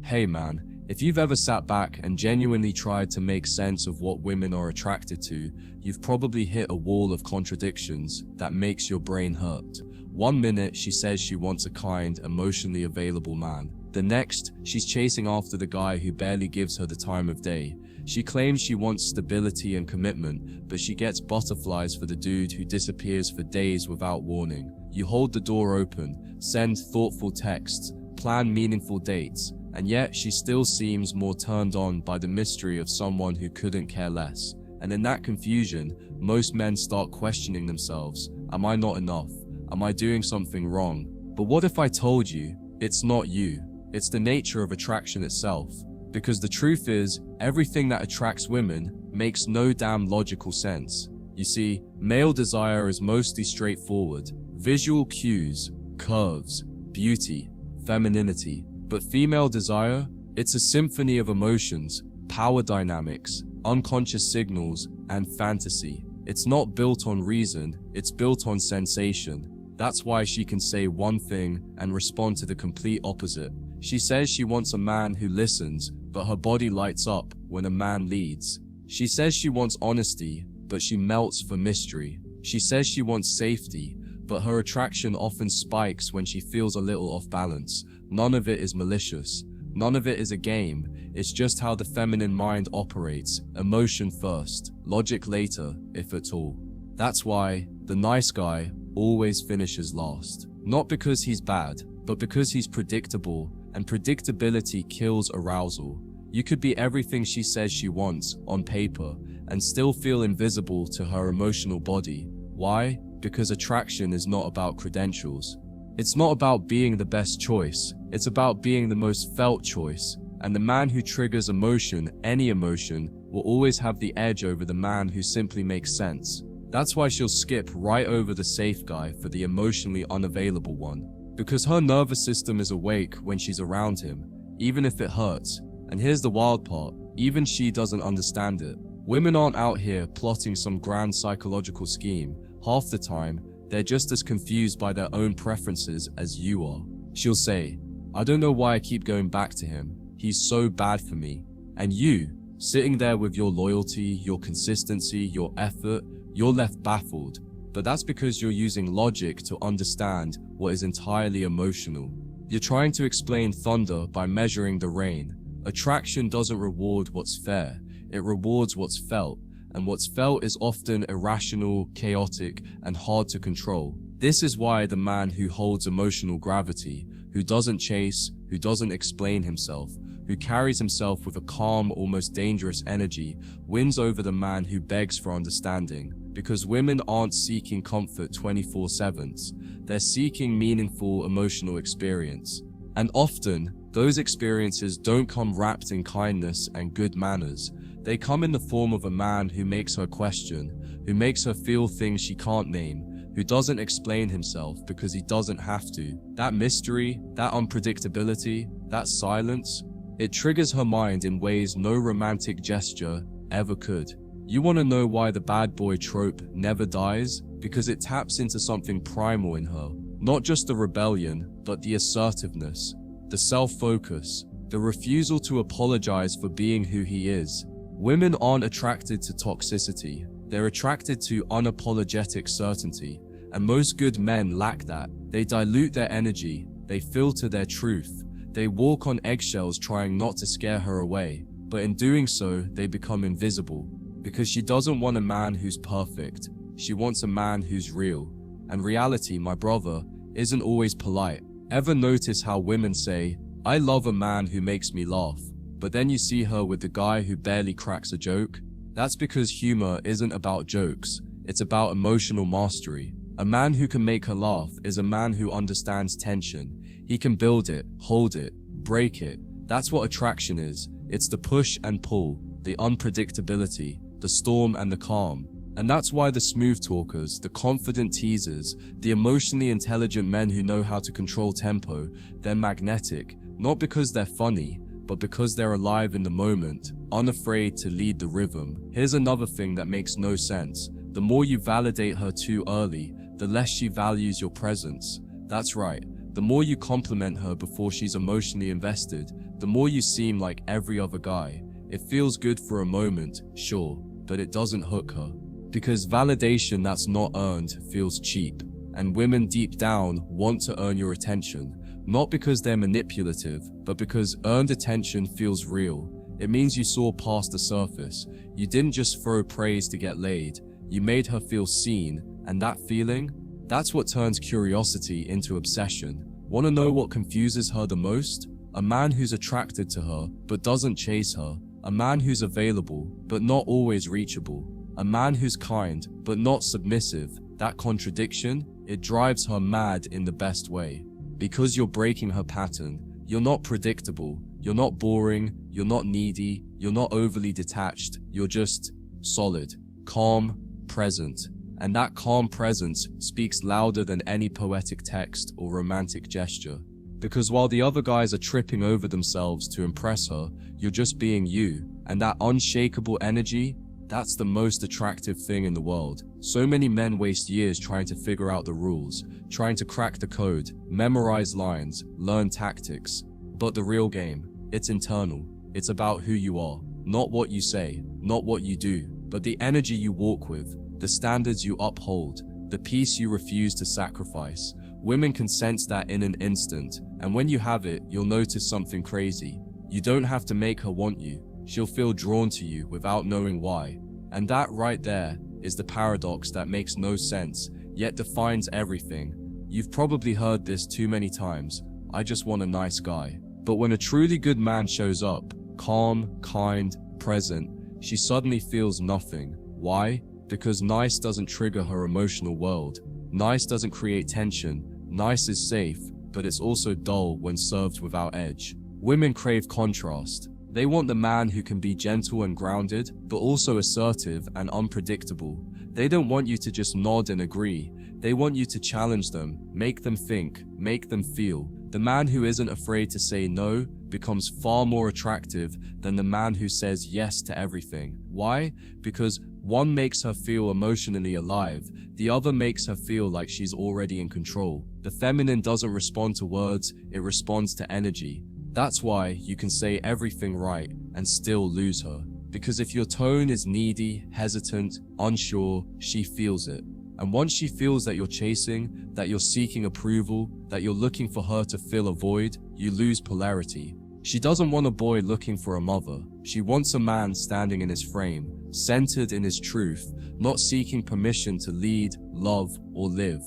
Hey man, if you've ever sat back and genuinely tried to make sense of what women are attracted to, you've probably hit a wall of contradictions that makes your brain hurt. One minute she says she wants a kind, emotionally available man. The next, she's chasing after the guy who barely gives her the time of day. She claims she wants stability and commitment, but she gets butterflies for the dude who disappears for days without warning. You hold the door open, send thoughtful texts, plan meaningful dates, and yet she still seems more turned on by the mystery of someone who couldn't care less. And in that confusion, most men start questioning themselves. Am I not enough? Am I doing something wrong? But what if I told you, it's not you, it's the nature of attraction itself? Because the truth is, everything that attracts women makes no damn logical sense. You see, male desire is mostly straightforward. Visual cues, curves, beauty, femininity. But female desire, it's a symphony of emotions, power dynamics, unconscious signals, and fantasy. It's not built on reason, it's built on sensation. That's why she can say one thing and respond to the complete opposite. She says she wants a man who listens, but her body lights up when a man leads. She says she wants honesty, but she melts for mystery. She says she wants safety, but her attraction often spikes when she feels a little off balance. None of it is malicious. None of it is a game. It's just how the feminine mind operates. Emotion first, logic later, if at all. That's why the nice guy always finishes last. Not because he's bad, but because he's predictable, and predictability kills arousal. You could be everything she says she wants on paper and still feel invisible to her emotional body. Why? Because attraction is not about credentials. It's not about being the best choice. It's about being the most felt choice. And the man who triggers emotion, any emotion, will always have the edge over the man who simply makes sense. That's why she'll skip right over the safe guy for the emotionally unavailable one. Because her nervous system is awake when she's around him, even if it hurts. And here's the wild part, even she doesn't understand it. Women aren't out here plotting some grand psychological scheme. Half the time, they're just as confused by their own preferences as you are. She'll say, I don't know why I keep going back to him. He's so bad for me. And you, sitting there with your loyalty, your consistency, your effort, you're left baffled. But that's because you're using logic to understand what is entirely emotional. You're trying to explain thunder by measuring the rain. Attraction doesn't reward what's fair, it rewards what's felt, and what's felt is often irrational, chaotic, and hard to control. This is why the man who holds emotional gravity, who doesn't chase, who doesn't explain himself, who carries himself with a calm, almost dangerous energy, wins over the man who begs for understanding. Because women aren't seeking comfort 24/7, they're seeking meaningful emotional experience. And often, those experiences don't come wrapped in kindness and good manners. They come in the form of a man who makes her question, who makes her feel things she can't name, who doesn't explain himself because he doesn't have to. That mystery, that unpredictability, that silence, it triggers her mind in ways no romantic gesture ever could. You want to know why the bad boy trope never dies? Because it taps into something primal in her. Not just the rebellion, but the assertiveness, the self-focus, the refusal to apologize for being who he is. Women aren't attracted to toxicity. They're attracted to unapologetic certainty. And most good men lack that. They dilute their energy. They filter their truth. They walk on eggshells trying not to scare her away. But in doing so, they become invisible. Because she doesn't want a man who's perfect. She wants a man who's real. And reality, my brother, isn't always polite. Ever notice how women say, I love a man who makes me laugh, but then you see her with the guy who barely cracks a joke? That's because humor isn't about jokes. It's about emotional mastery. A man who can make her laugh is a man who understands tension. He can build it, hold it, break it. That's what attraction is. It's the push and pull, the unpredictability, the storm and the calm. And that's why the smooth talkers, the confident teasers, the emotionally intelligent men who know how to control tempo, they're magnetic, not because they're funny, but because they're alive in the moment, unafraid to lead the rhythm. Here's another thing that makes no sense. The more you validate her too early, the less she values your presence. That's right. The more you compliment her before she's emotionally invested, the more you seem like every other guy. It feels good for a moment, sure, but it doesn't hook her. Because validation that's not earned feels cheap, and women deep down want to earn your attention, not because they're manipulative, but because earned attention feels real. It means you saw past the surface. You didn't just throw praise to get laid. You made her feel seen, and that feeling, that's what turns curiosity into obsession. Want to know what confuses her the most? A man who's attracted to her, but doesn't chase her. A man who's available, but not always reachable. A man who's kind, but not submissive. That contradiction, it drives her mad in the best way. Because you're breaking her pattern. You're not predictable. You're not boring. You're not needy. You're not overly detached. You're just solid, calm, present. And that calm presence speaks louder than any poetic text or romantic gesture. Because while the other guys are tripping over themselves to impress her, you're just being you. And that unshakable energy, that's the most attractive thing in the world. So many men waste years trying to figure out the rules, trying to crack the code, memorize lines, learn tactics. But the real game, it's internal. It's about who you are, not what you say, not what you do, but the energy you walk with, the standards you uphold, the peace you refuse to sacrifice. Women can sense that in an instant, and when you have it, you'll notice something crazy. You don't have to make her want you. She'll feel drawn to you without knowing why. And that right there is the paradox that makes no sense, yet defines everything. You've probably heard this too many times. I just want a nice guy. But when a truly good man shows up, calm, kind, present, she suddenly feels nothing. Why? Because nice doesn't trigger her emotional world. Nice doesn't create tension. Nice is safe, but it's also dull when served without edge. Women crave contrast. They want the man who can be gentle and grounded, but also assertive and unpredictable. They don't want you to just nod and agree. They want you to challenge them, make them think, make them feel. The man who isn't afraid to say no becomes far more attractive than the man who says yes to everything. Why? Because one makes her feel emotionally alive, the other makes her feel like she's already in control. The feminine doesn't respond to words, it responds to energy. That's why you can say everything right and still lose her. Because if your tone is needy, hesitant, unsure, she feels it. And once she feels that you're chasing, that you're seeking approval, that you're looking for her to fill a void, you lose polarity. She doesn't want a boy looking for a mother. She wants a man standing in his frame, centered in his truth, not seeking permission to lead, love, or live.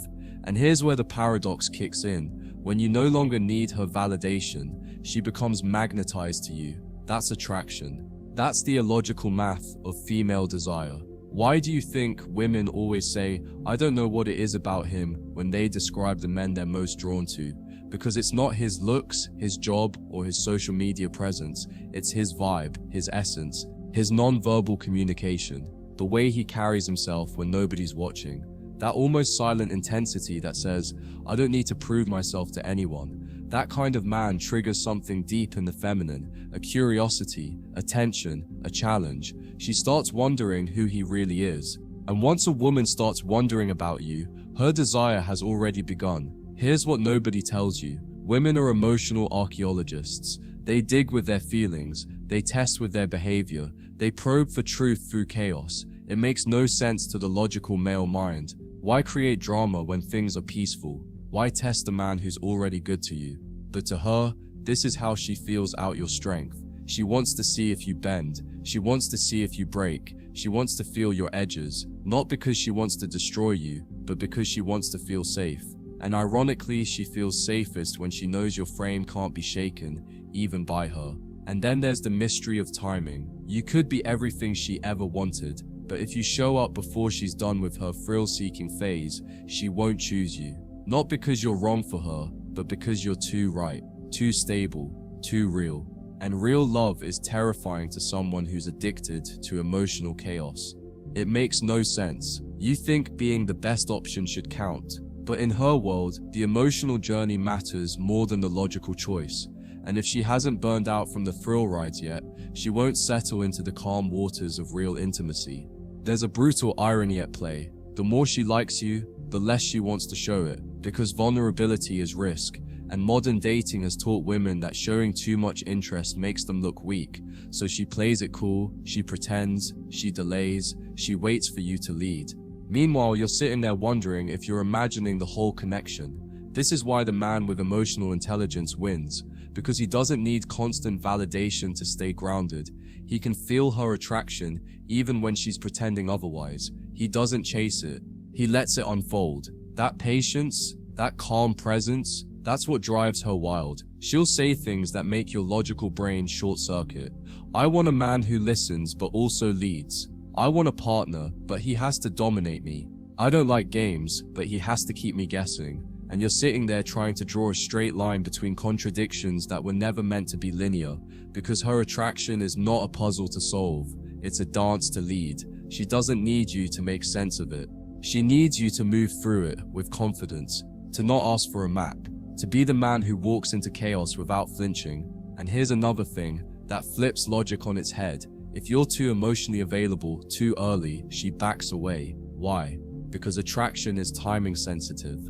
And here's where the paradox kicks in. When you no longer need her validation, she becomes magnetized to you. That's attraction. That's the illogical math of female desire. Why do you think women always say, I don't know what it is about him, when they describe the men they're most drawn to? Because it's not his looks, his job, or his social media presence. It's his vibe, his essence, his non-verbal communication, the way he carries himself when nobody's watching. That almost silent intensity that says, I don't need to prove myself to anyone. That kind of man triggers something deep in the feminine, a curiosity, a tension, a challenge. She starts wondering who he really is. And once a woman starts wondering about you, her desire has already begun. Here's what nobody tells you. Women are emotional archaeologists. They dig with their feelings. They test with their behavior. They probe for truth through chaos. It makes no sense to the logical male mind. Why create drama when things are peaceful? Why test a man who's already good to you? But to her, this is how she feels out your strength. She wants to see if you bend. She wants to see if you break. She wants to feel your edges, not because she wants to destroy you, but because she wants to feel safe. And ironically, she feels safest when she knows your frame can't be shaken, even by her. And then there's the mystery of timing. You could be everything she ever wanted, but if you show up before she's done with her thrill-seeking phase, she won't choose you. Not because you're wrong for her, but because you're too right, too stable, too real. And real love is terrifying to someone who's addicted to emotional chaos. It makes no sense. You think being the best option should count, but in her world, the emotional journey matters more than the logical choice. And if she hasn't burned out from the thrill rides yet, she won't settle into the calm waters of real intimacy. There's a brutal irony at play. The more she likes you, the less she wants to show it, because vulnerability is risk, And modern dating has taught women that showing too much interest makes them look weak. So she plays it cool, she pretends, she delays, she waits for you to lead. Meanwhile, you're sitting there wondering if you're imagining the whole connection. This is why the man with emotional intelligence wins, because he doesn't need constant validation to stay grounded. He can feel her attraction even when she's pretending otherwise. He doesn't chase it. He lets it unfold. That patience, that calm presence, that's what drives her wild. She'll say things that make your logical brain short-circuit. I want a man who listens but also leads. I want a partner, but he has to dominate me. I don't like games, but he has to keep me guessing. And you're sitting there trying to draw a straight line between contradictions that were never meant to be linear, because her attraction is not a puzzle to solve, it's a dance to lead. She doesn't need you to make sense of it. She needs you to move through it with confidence, to not ask for a map, to be the man who walks into chaos without flinching. And here's another thing that flips logic on its head. If you're too emotionally available too early, she backs away. Why? Because attraction is timing sensitive.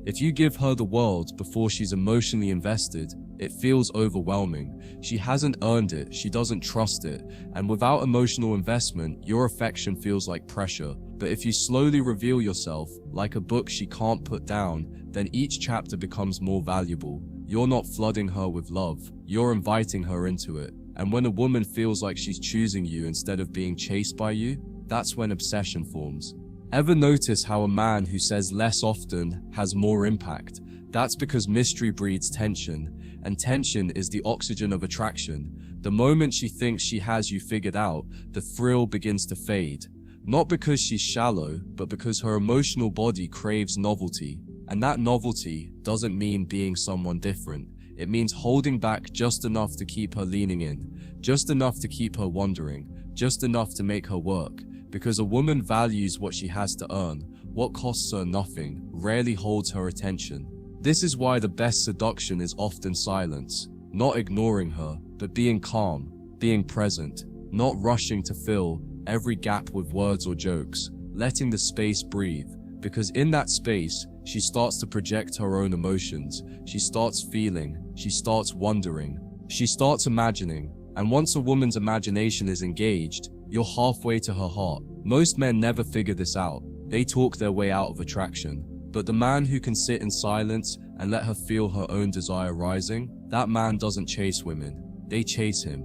If you give her the world before she's emotionally invested, it feels overwhelming. She hasn't earned it, she doesn't trust it, and without emotional investment, your affection feels like pressure. But if you slowly reveal yourself, like a book she can't put down, then each chapter becomes more valuable. You're not flooding her with love, you're inviting her into it. And when a woman feels like she's choosing you instead of being chased by you, that's when obsession forms. Ever notice how a man who says less often has more impact? That's because mystery breeds tension, and tension is the oxygen of attraction. The moment she thinks she has you figured out, the thrill begins to fade. Not because she's shallow, but because her emotional body craves novelty. And that novelty doesn't mean being someone different. It means holding back just enough to keep her leaning in, just enough to keep her wondering, just enough to make her work. Because a woman values what she has to earn. What costs her nothing rarely holds her attention. This is why the best seduction is often silence. Not ignoring her, but being calm, being present, not rushing to fill every gap with words or jokes, letting the space breathe. Because in that space, she starts to project her own emotions. She starts feeling, she starts wondering, she starts imagining. And once a woman's imagination is engaged, you're halfway to her heart. Most men never figure this out. They talk their way out of attraction. But the man who can sit in silence and let her feel her own desire rising, that man doesn't chase women. They chase him.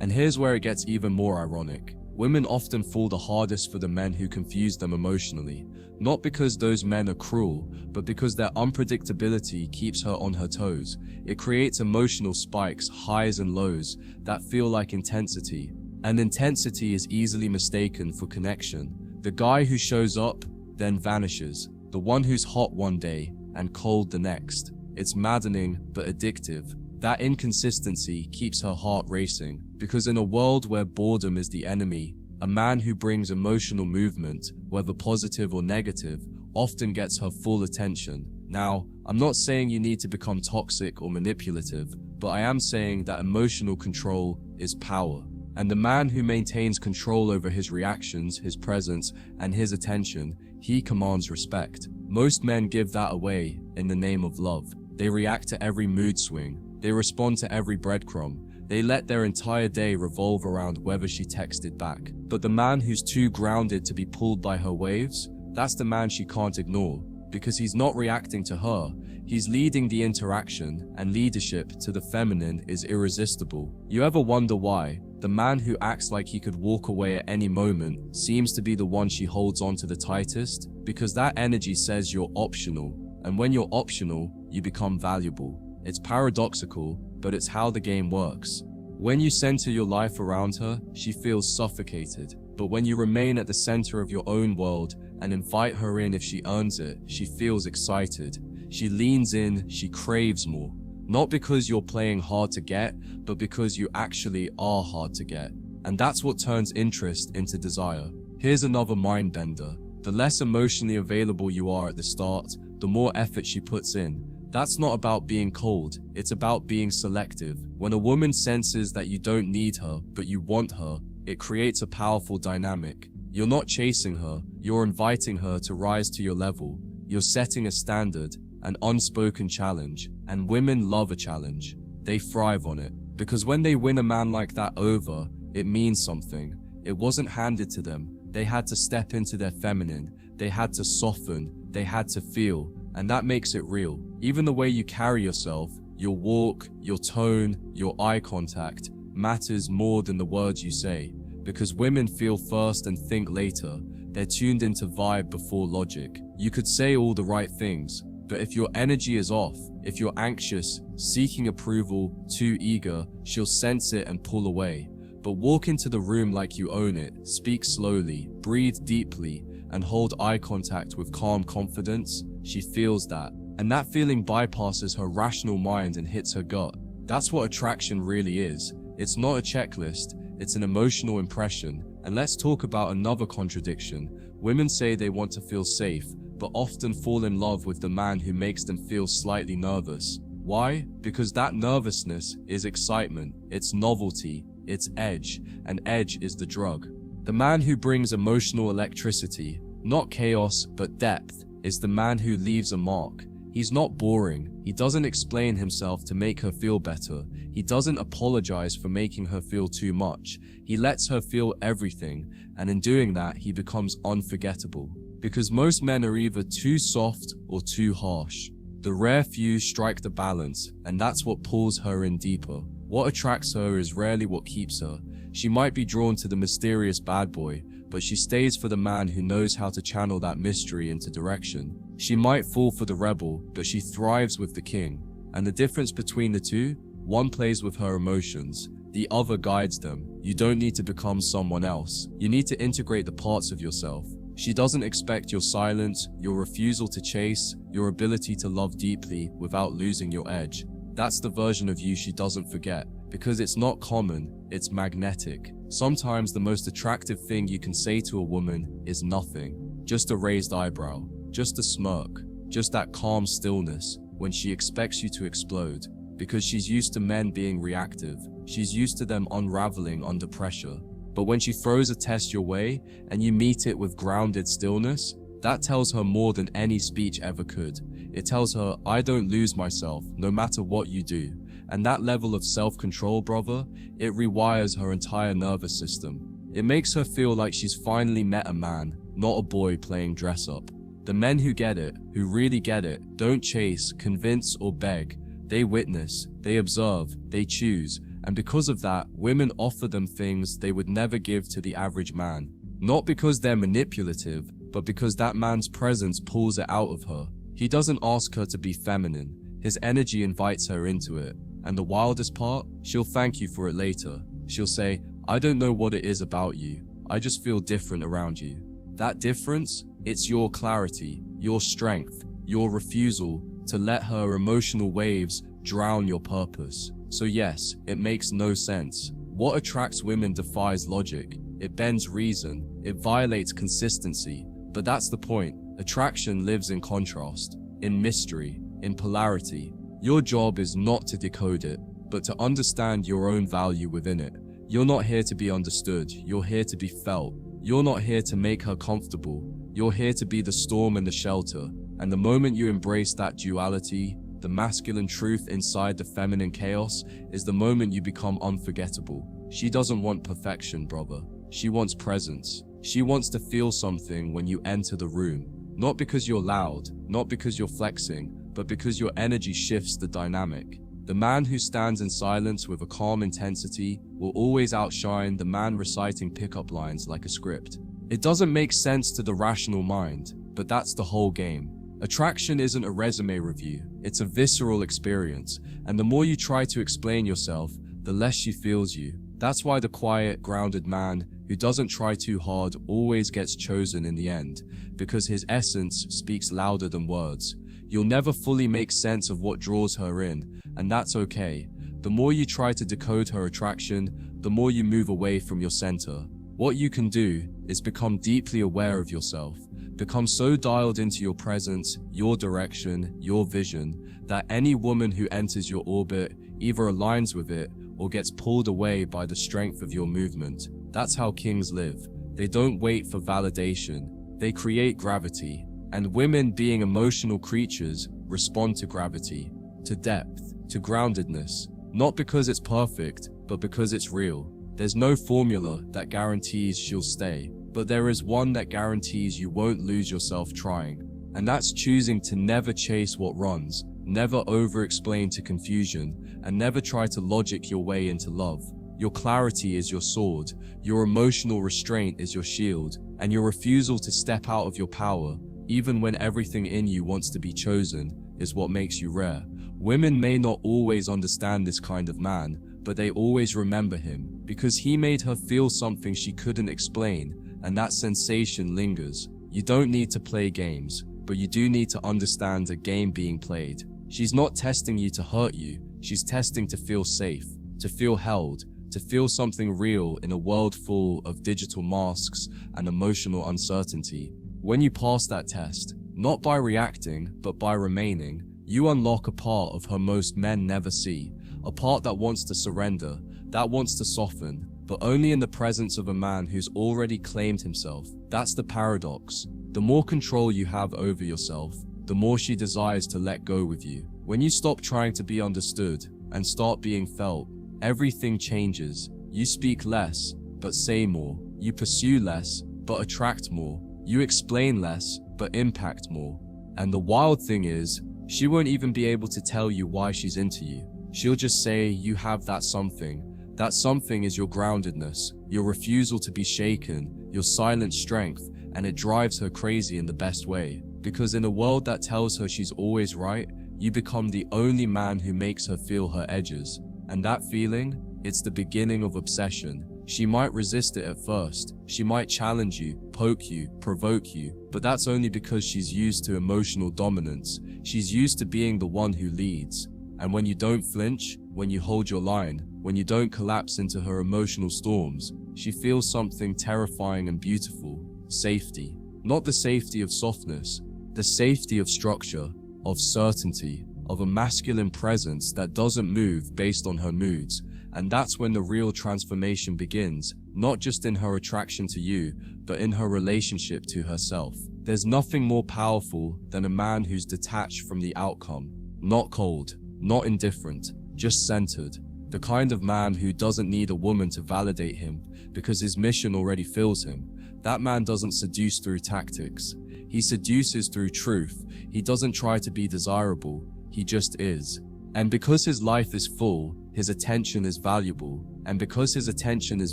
And here's where it gets even more ironic. Women often fall the hardest for the men who confuse them emotionally. Not because those men are cruel, but because their unpredictability keeps her on her toes. It creates emotional spikes, highs and lows, that feel like intensity. And intensity is easily mistaken for connection. The guy who shows up, then vanishes. The one who's hot one day and cold the next. It's maddening but addictive. That inconsistency keeps her heart racing. Because in a world where boredom is the enemy, a man who brings emotional movement, whether positive or negative, often gets her full attention. Now, I'm not saying you need to become toxic or manipulative, but I am saying that emotional control is power. And the man who maintains control over his reactions, his presence, and his attention, he commands respect. Most men give that away in the name of love. They react to every mood swing. They respond to every breadcrumb. They let their entire day revolve around whether she texted back. But the man who's too grounded to be pulled by her waves, that's the man she can't ignore. Because he's not reacting to her, he's leading the interaction, and leadership to the feminine is irresistible. You ever wonder why? The man who acts like he could walk away at any moment seems to be the one she holds on to the tightest, because that energy says you're optional, and when you're optional, you become valuable. It's paradoxical, but it's how the game works. When you center your life around her, she feels suffocated, but when you remain at the center of your own world and invite her in if she earns it, she feels excited. She leans in, she craves more. Not because you're playing hard to get, but because you actually are hard to get. And that's what turns interest into desire. Here's another mind bender. The less emotionally available you are at the start, the more effort she puts in. That's not about being cold, it's about being selective. When a woman senses that you don't need her, but you want her, it creates a powerful dynamic. You're not chasing her, you're inviting her to rise to your level. You're setting a standard, an unspoken challenge. And women love a challenge. They thrive on it. Because when they win a man like that over, it means something. It wasn't handed to them. They had to step into their feminine. They had to soften. They had to feel. And that makes it real. Even the way you carry yourself, your walk, your tone, your eye contact matters more than the words you say. Because women feel first and think later. They're tuned into vibe before logic. You could say all the right things, but if your energy is off, if you're anxious, seeking approval, too eager, she'll sense it and pull away. But walk into the room like you own it, speak slowly, breathe deeply, and hold eye contact with calm confidence. She feels that. And that feeling bypasses her rational mind and hits her gut. That's what attraction really is. It's not a checklist, it's an emotional impression. And let's talk about another contradiction. Women say they want to feel safe, but often fall in love with the man who makes them feel slightly nervous. Why? Because that nervousness is excitement, it's novelty, it's edge, and edge is the drug. The man who brings emotional electricity, not chaos, but depth, is the man who leaves a mark. He's not boring. He doesn't explain himself to make her feel better. He doesn't apologize for making her feel too much. He lets her feel everything, and in doing that, he becomes unforgettable. Because most men are either too soft or too harsh. The rare few strike the balance, and that's what pulls her in deeper. What attracts her is rarely what keeps her. She might be drawn to the mysterious bad boy, but she stays for the man who knows how to channel that mystery into direction. She might fall for the rebel, but she thrives with the king. And the difference between the two? One plays with her emotions, the other guides them. You don't need to become someone else. You need to integrate the parts of yourself. She doesn't expect your silence, your refusal to chase, your ability to love deeply without losing your edge. That's the version of you she doesn't forget, because it's not common, it's magnetic. Sometimes the most attractive thing you can say to a woman is nothing. Just a raised eyebrow, just a smirk, just that calm stillness when she expects you to explode. Because she's used to men being reactive. She's used to them unraveling under pressure. But when she throws a test your way and you meet it with grounded stillness, that tells her more than any speech ever could. It tells her, I don't lose myself, no matter what you do. And that level of self-control, brother, it rewires her entire nervous system. It makes her feel like she's finally met a man, not a boy playing dress-up. The men who get it, who really get it, don't chase, convince, or beg. They witness, they observe, they choose. And because of that, women offer them things they would never give to the average man. Not because they're manipulative, but because that man's presence pulls it out of her. He doesn't ask her to be feminine. His energy invites her into it. And the wildest part, she'll thank you for it later. She'll say, I don't know what it is about you. I just feel different around you. That difference, it's your clarity, your strength, your refusal to let her emotional waves drown your purpose. So yes, it makes no sense. What attracts women defies logic. It bends reason. It violates consistency. But that's the point. Attraction lives in contrast, in mystery, in polarity. Your job is not to decode it, but to understand your own value within it. You're not here to be understood. You're here to be felt. You're not here to make her comfortable. You're here to be the storm and the shelter. And the moment you embrace that duality, the masculine truth inside the feminine chaos, is the moment you become unforgettable. She doesn't want perfection, brother. She wants presence. She wants to feel something when you enter the room. Not because you're loud, not because you're flexing, but because your energy shifts the dynamic. The man who stands in silence with a calm intensity will always outshine the man reciting pickup lines like a script. It doesn't make sense to the rational mind, but that's the whole game. Attraction isn't a resume review, it's a visceral experience, and the more you try to explain yourself, the less she feels you. That's why the quiet, grounded man who doesn't try too hard always gets chosen in the end, because his essence speaks louder than words. You'll never fully make sense of what draws her in, and that's okay. The more you try to decode her attraction, the more you move away from your center. What you can do is become deeply aware of yourself. Become so dialed into your presence, your direction, your vision, that any woman who enters your orbit either aligns with it or gets pulled away by the strength of your movement. That's how kings live. They don't wait for validation. They create gravity. And women, being emotional creatures, respond to gravity. to depth, to groundedness. Not because it's perfect, but because it's real. There's no formula that guarantees she'll stay, but there is one that guarantees you won't lose yourself trying. And that's choosing to never chase what runs, never over-explain to confusion, and never try to logic your way into love. Your clarity is your sword, your emotional restraint is your shield, and your refusal to step out of your power, even when everything in you wants to be chosen, is what makes you rare. Women may not always understand this kind of man, but they always remember him, because he made her feel something she couldn't explain, and that sensation lingers. You don't need to play games, but you do need to understand a game being played. She's not testing you to hurt you, she's testing to feel safe, to feel held, to feel something real in a world full of digital masks and emotional uncertainty. When you pass that test, not by reacting, but by remaining, you unlock a part of her most men never see, a part that wants to surrender, that wants to soften, but only in the presence of a man who's already claimed himself. That's the paradox. The more control you have over yourself, the more she desires to let go with you. When you stop trying to be understood and start being felt, everything changes. You speak less, but say more. You pursue less, but attract more. You explain less, but impact more. And the wild thing is, she won't even be able to tell you why she's into you. She'll just say you have that something. That something is your groundedness, your refusal to be shaken, your silent strength, and it drives her crazy in the best way. Because in a world that tells her she's always right, you become the only man who makes her feel her edges. And that feeling, it's the beginning of obsession. She might resist it at first. She might challenge you, poke you, provoke you, but that's only because she's used to emotional dominance. She's used to being the one who leads. And when you don't flinch, when you hold your line, when you don't collapse into her emotional storms, she feels something terrifying and beautiful. Safety. Not the safety of softness, the safety of structure, of certainty, of a masculine presence that doesn't move based on her moods. And that's when the real transformation begins, not just in her attraction to you, but in her relationship to herself. There's nothing more powerful than a man who's detached from the outcome, not cold, not indifferent, just centered. The kind of man who doesn't need a woman to validate him because his mission already fills him. That man doesn't seduce through tactics. He seduces through truth. He doesn't try to be desirable. He just is. And because his life is full, his attention is valuable. And because his attention is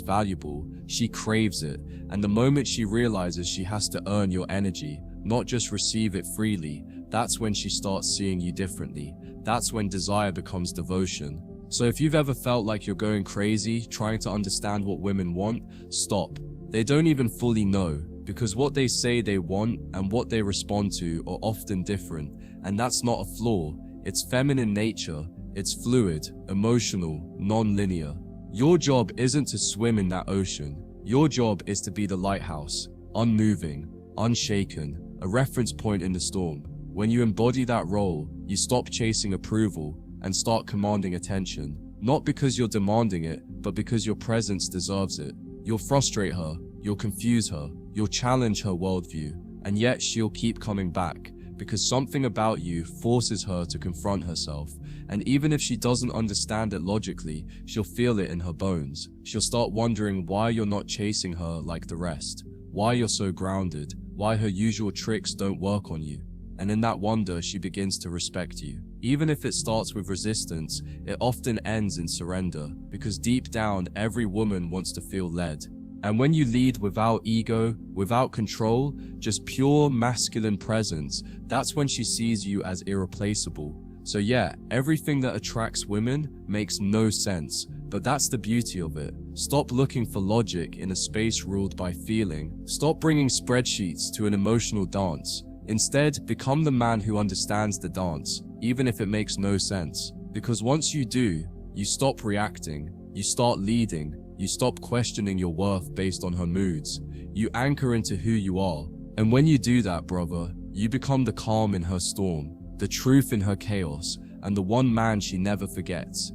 valuable, she craves it. And the moment she realizes she has to earn your energy, not just receive it freely, that's when she starts seeing you differently. That's when desire becomes devotion. So if you've ever felt like you're going crazy trying to understand what women want, stop. They don't even fully know, because what they say they want and what they respond to are often different. And that's not a flaw. It's feminine nature. It's fluid, emotional, non-linear. Your job isn't to swim in that ocean. Your job is to be the lighthouse, unmoving, unshaken, a reference point in the storm. When you embody that role, you stop chasing approval and start commanding attention. Not because you're demanding it, but because your presence deserves it. You'll frustrate her, you'll confuse her, you'll challenge her worldview, and yet she'll keep coming back, because something about you forces her to confront herself. And even if she doesn't understand it logically, she'll feel it in her bones. She'll start wondering why you're not chasing her like the rest, why you're so grounded, why her usual tricks don't work on you. And in that wonder, she begins to respect you. Even if it starts with resistance, it often ends in surrender, because deep down, every woman wants to feel led. And when you lead without ego, without control, just pure masculine presence, that's when she sees you as irreplaceable. So yeah, everything that attracts women makes no sense, but that's the beauty of it. Stop looking for logic in a space ruled by feeling. Stop bringing spreadsheets to an emotional dance. Instead, become the man who understands the dance, even if it makes no sense. Because once you do, you stop reacting, you start leading, you stop questioning your worth based on her moods. You anchor into who you are. And when you do that, brother, you become the calm in her storm, the truth in her chaos, and the one man she never forgets.